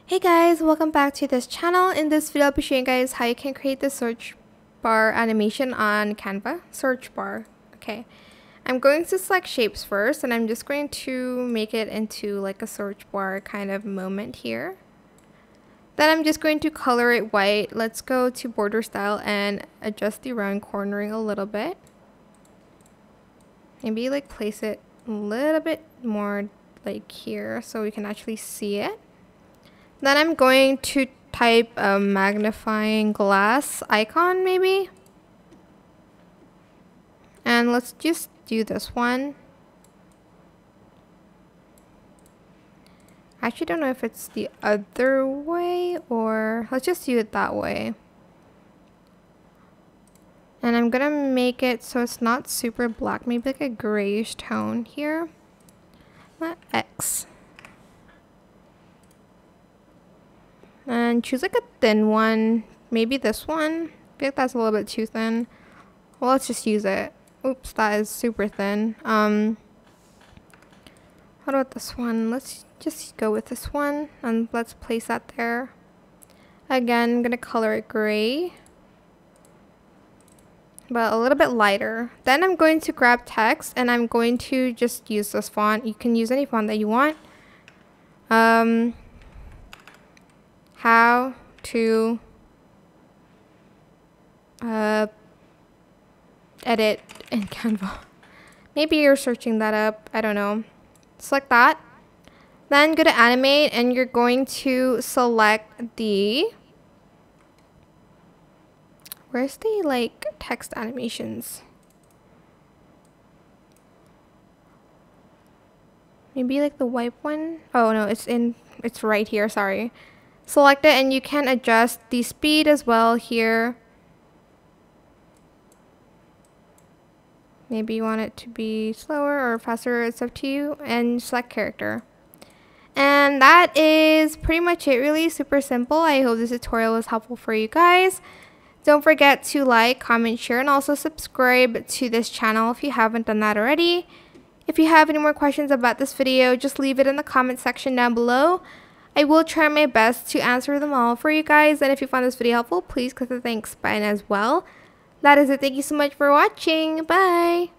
Hey guys, welcome back to this channel. In this video, I'll be showing you guys how you can create the search bar animation on Canva. Search bar. Okay. I'm going to select shapes first, and I'm just going to make it into like a search bar kind of moment here. Then I'm just going to color it white. Let's go to border style and adjust the round cornering a little bit. Maybe like place it a little bit more like here so we can actually see it. Then I'm going to type a magnifying glass icon maybe. And let's just do this one. I actually don't know if it's the other way or let's just do it that way. And I'm gonna make it so it's not super black, maybe like a grayish tone here. X. And choose like a thin one. Maybe this one. I feel like that's a little bit too thin. Well, let's just use it. Oops, that is super thin. What about this one? Let's just go with this one and let's place that there. Again, I'm gonna color it gray, but a little bit lighter. Then I'm going to grab text and I'm going to just use this font. You can use any font that you want. How to edit in Canva. Maybe you're searching that up. I don't know. Select that. Then go to animate and you're going to select the... Where's the like text animations? Maybe like the wipe one? Oh no, it's right here, sorry. Select it and you can adjust the speed as well here. Maybe you want it to be slower or faster, it's up to you. And select character. And that is pretty much it, really super simple. I hope this tutorial was helpful for you guys. Don't forget to like, comment, share, and also subscribe to this channel if you haven't done that already. If you have any more questions about this video, just leave it in the comment section down below. I will try my best to answer them all for you guys. And if you found this video helpful, please click the thanks button as well. That is it. Thank you so much for watching. Bye.